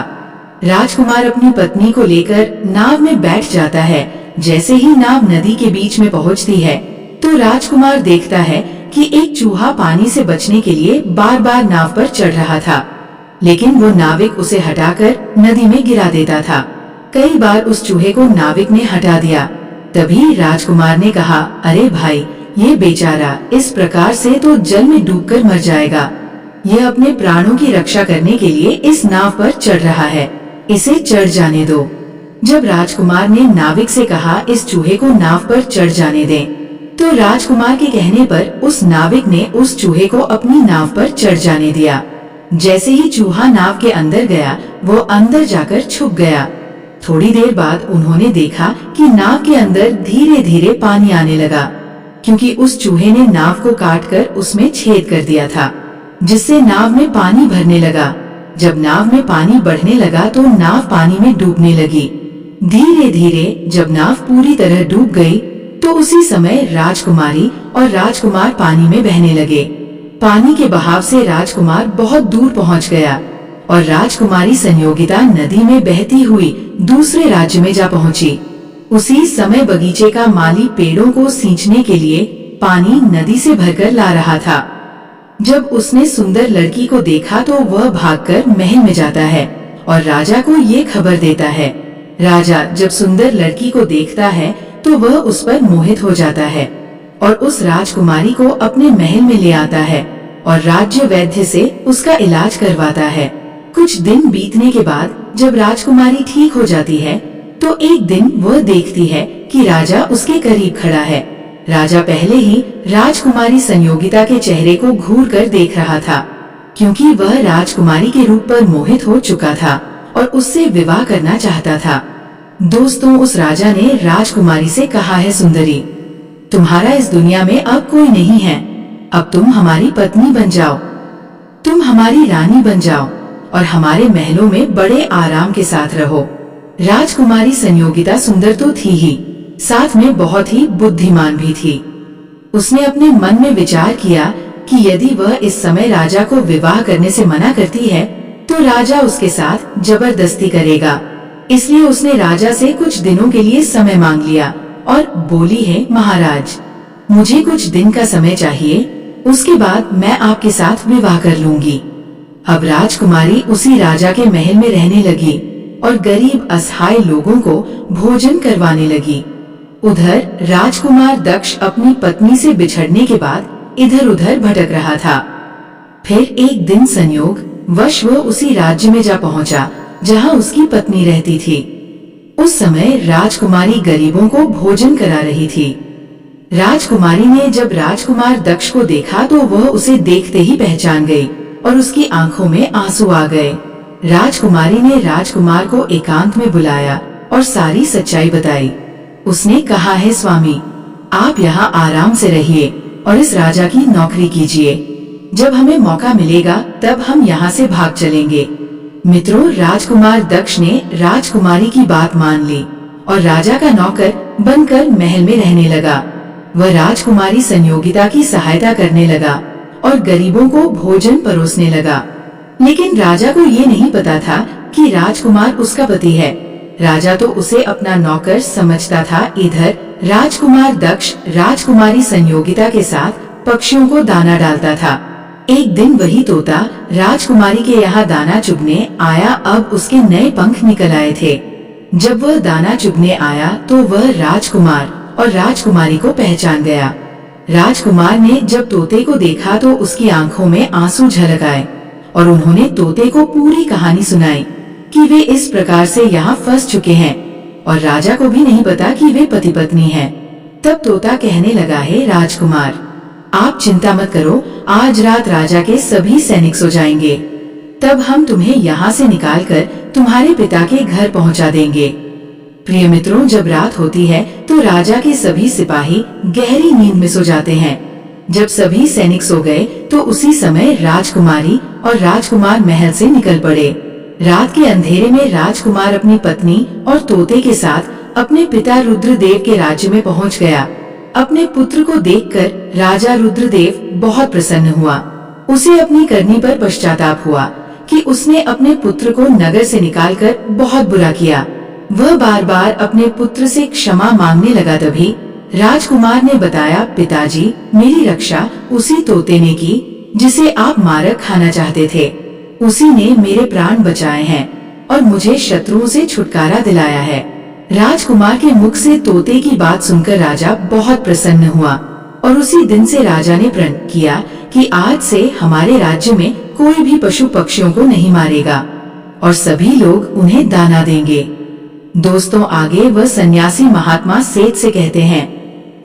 राजकुमार अपनी पत्नी को लेकर नाव में बैठ जाता है। जैसे ही नाव नदी के बीच में पहुंचती है तो राजकुमार देखता है कि एक चूहा पानी से बचने के लिए बार बार नाव पर चढ़ रहा था, लेकिन वो नाविक उसे हटाकर नदी में गिरा देता था। कई बार उस चूहे को नाविक ने हटा दिया। तभी राजकुमार ने कहा, अरे भाई, ये बेचारा इस प्रकार से तो जल में डूबकर मर जाएगा। यह अपने प्राणों की रक्षा करने के लिए इस नाव पर चढ़ रहा है, इसे चढ़ जाने दो। जब राजकुमार ने नाविक से कहा इस चूहे को नाव पर चढ़ जाने दें, तो राजकुमार के कहने पर उस नाविक ने उस चूहे को अपनी नाव पर चढ़ जाने दिया। जैसे ही चूहा नाव के अंदर गया, वो अंदर जाकर छुप गया। थोड़ी देर बाद उन्होंने देखा कि नाव के अंदर धीरे धीरे पानी आने लगा, क्योंकि उस चूहे ने नाव को काटकर उसमें छेद कर दिया था, जिससे नाव में पानी भरने लगा। जब नाव में पानी बढ़ने लगा तो नाव पानी में डूबने लगी। धीरे धीरे जब नाव पूरी तरह डूब गई तो उसी समय राजकुमारी और राजकुमार पानी में बहने लगे। पानी के बहाव से राजकुमार बहुत दूर पहुंच गया और राजकुमारी संयोगिता नदी में बहती हुई दूसरे राज्य में जा पहुंची। उसी समय बगीचे का माली पेड़ों को सींचने के लिए पानी नदी से भरकर ला रहा था। जब उसने सुंदर लड़की को देखा तो वह भागकर महल में जाता है और राजा को ये खबर देता है। राजा जब सुंदर लड़की को देखता है तो वह उस पर मोहित हो जाता है और उस राजकुमारी को अपने महल में ले आता है और राज्य वैद्य से उसका इलाज करवाता है। कुछ दिन बीतने के बाद जब राजकुमारी ठीक हो जाती है तो एक दिन वह देखती है कि राजा उसके करीब खड़ा है। राजा पहले ही राजकुमारी संयोगिता के चेहरे को घूर कर देख रहा था, क्योंकि वह राजकुमारी के रूप पर मोहित हो चुका था और उससे विवाह करना चाहता था। दोस्तों, उस राजा ने राजकुमारी से कहा है, सुंदरी, तुम्हारा इस दुनिया में अब कोई नहीं है, अब तुम हमारी पत्नी बन जाओ, तुम हमारी रानी बन जाओ और हमारे महलों में बड़े आराम के साथ रहो। राजकुमारी संयोगिता सुंदर तो थी ही, साथ में बहुत ही बुद्धिमान भी थी। उसने अपने मन में विचार किया कि यदि वह इस समय राजा को विवाह करने से मना करती है तो राजा उसके साथ जबरदस्ती करेगा। इसलिए उसने राजा से कुछ दिनों के लिए समय मांग लिया और बोली है, महाराज, मुझे कुछ दिन का समय चाहिए, उसके बाद मैं आपके साथ विवाह कर लूंगी। अब राजकुमारी उसी राजा के महल में रहने लगी और गरीब असहाय लोगों को भोजन करवाने लगी। उधर राजकुमार दक्ष अपनी पत्नी से बिछड़ने के बाद इधर उधर भटक रहा था। फिर एक दिन संयोग वश वह उसी राज्य में जा पहुंचा जहां उसकी पत्नी रहती थी। उस समय राजकुमारी गरीबों को भोजन करा रही थी। राजकुमारी ने जब राजकुमार दक्ष को देखा तो वह उसे देखते ही पहचान गई और उसकी आंखों में आंसू आ गए। राजकुमारी ने राजकुमार को एकांत में बुलाया और सारी सच्चाई बताई। उसने कहा है स्वामी, आप यहाँ आराम से रहिए और इस राजा की नौकरी कीजिए। जब हमें मौका मिलेगा तब हम यहाँ से भाग चलेंगे। मित्रों, राजकुमार दक्ष ने राजकुमारी की बात मान ली और राजा का नौकर बनकर महल में रहने लगा। वह राजकुमारी संयोगिता की सहायता करने लगा और गरीबों को भोजन परोसने लगा। लेकिन राजा को ये नहीं पता था कि राजकुमार उसका पति है। राजा तो उसे अपना नौकर समझता था। इधर राजकुमार दक्ष राजकुमारी संयोगिता के साथ पक्षियों को दाना डालता था। एक दिन वही तोता राजकुमारी के यहाँ दाना चुगने आया। अब उसके नए पंख निकल आए थे। जब वह दाना चुगने आया तो वह राजकुमार और राजकुमारी को पहचान गया। राजकुमार ने जब तोते को देखा तो उसकी आंखों में आंसू झलक आए और उन्होंने तोते को पूरी कहानी सुनाई कि वे इस प्रकार से यहाँ फंस चुके हैं और राजा को भी नहीं पता कि वे पति पत्नी हैं। तब तोता कहने लगा, है राजकुमार, आप चिंता मत करो, आज रात राजा के सभी सैनिक सो जाएंगे। तब हम तुम्हें यहाँ से निकालकर तुम्हारे पिता के घर पहुँचा देंगे। प्रिय मित्रों, जब रात होती है तो राजा के सभी सिपाही गहरी नींद में सो जाते हैं। जब सभी सैनिक सो गए तो उसी समय राजकुमारी और राजकुमार महल से निकल पड़े। रात के अंधेरे में राजकुमार अपनी पत्नी और तोते के साथ अपने पिता रुद्रदेव के राज्य में पहुंच गया। अपने पुत्र को देखकर राजा रुद्रदेव बहुत प्रसन्न हुआ। उसे अपनी करनी पर पश्चाताप हुआ कि उसने अपने पुत्र को नगर से निकालकर बहुत बुरा किया। वह बार बार अपने पुत्र से क्षमा मांगने लगा। तभी राजकुमार ने बताया, पिताजी, मेरी रक्षा उसी तोते ने की जिसे आप मार खाना चाहते थे। उसी ने मेरे प्राण बचाए हैं और मुझे शत्रुओं से छुटकारा दिलाया है। राजकुमार के मुख से तोते की बात सुनकर राजा बहुत प्रसन्न हुआ और उसी दिन से राजा ने प्रण किया कि आज से हमारे राज्य में कोई भी पशु पक्षियों को नहीं मारेगा और सभी लोग उन्हें दाना देंगे। दोस्तों, आगे वह सन्यासी महात्मा सेठ से कहते हैं,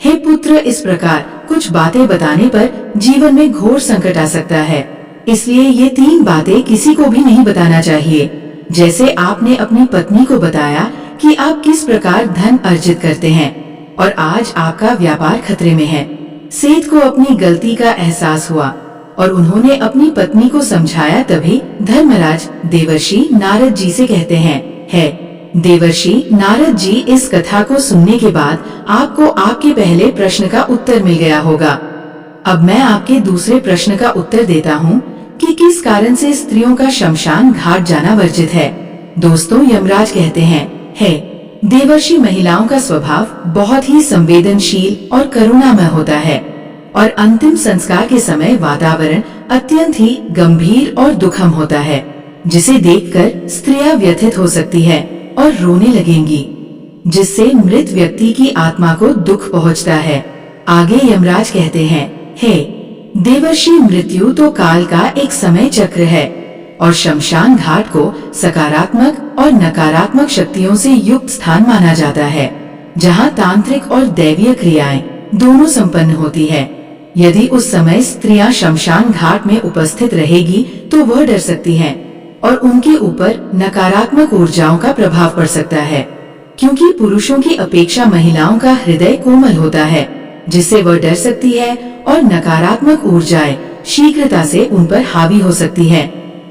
हे पुत्र, इस प्रकार कुछ बातें बताने पर जीवन में घोर संकट आ सकता है। इसलिए ये 3 बातें किसी को भी नहीं बताना चाहिए। जैसे आपने अपनी पत्नी को बताया कि आप किस प्रकार धन अर्जित करते हैं और आज आपका व्यापार खतरे में है। सेठ को अपनी गलती का एहसास हुआ और उन्होंने अपनी पत्नी को समझाया। तभी धर्मराज देवर्षि नारद जी से कहते हैं, है देवर्षि नारद जी, इस कथा को सुनने के बाद आपको आपके पहले प्रश्न का उत्तर मिल गया होगा। अब मैं आपके दूसरे प्रश्न का उत्तर देता हूँ कि किस कारण से स्त्रियों का शमशान घाट जाना वर्जित है। दोस्तों, यमराज कहते हैं, है देवर्षि, महिलाओं का स्वभाव बहुत ही संवेदनशील और करुणामय होता है और अंतिम संस्कार के समय वातावरण अत्यंत ही गंभीर और दुखम होता है, जिसे देखकर स्त्रियां व्यथित हो सकती है और रोने लगेंगी, जिससे मृत व्यक्ति की आत्मा को दुख पहुंचता है। आगे यमराज कहते हैं, हे देवर्षि, मृत्यु तो काल का एक समय चक्र है और शमशान घाट को सकारात्मक और नकारात्मक शक्तियों से युक्त स्थान माना जाता है, जहां तांत्रिक और दैवीय क्रियाएं दोनों संपन्न होती है। यदि उस समय स्त्रियां शमशान घाट में उपस्थित रहेगी तो वह डर सकती हैं और उनके ऊपर नकारात्मक ऊर्जाओं का प्रभाव पड़ सकता है, क्योंकि पुरुषों की अपेक्षा महिलाओं का हृदय कोमल होता है, जिससे वह डर सकती है और नकारात्मक ऊर्जाएं शीघ्रता से उन पर हावी हो सकती है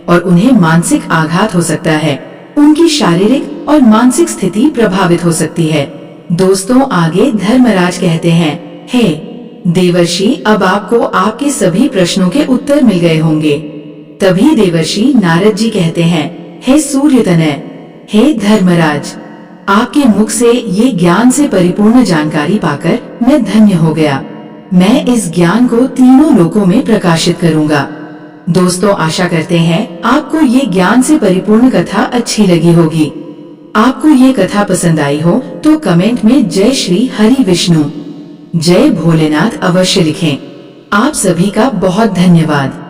और उन्हें मानसिक आघात हो सकता है। उनकी शारीरिक और मानसिक स्थिति प्रभावित हो सकती है। दोस्तों, आगे धर्मराज कहते हैं, हे देवर्षि, अब आपको आपके सभी प्रश्नों के उत्तर मिल गए होंगे। तभी देवर्षि नारद जी कहते हैं, हे सूर्यतनय, हे धर्मराज, आपके मुख से ये ज्ञान से परिपूर्ण जानकारी पाकर मैं धन्य हो गया। मैं इस ज्ञान को तीनों लोकों में प्रकाशित करूंगा। दोस्तों, आशा करते हैं आपको ये ज्ञान से परिपूर्ण कथा अच्छी लगी होगी। आपको ये कथा पसंद आई हो तो कमेंट में जय श्री हरि विष्णु, जय भोलेनाथ अवश्य लिखें। आप सभी का बहुत धन्यवाद।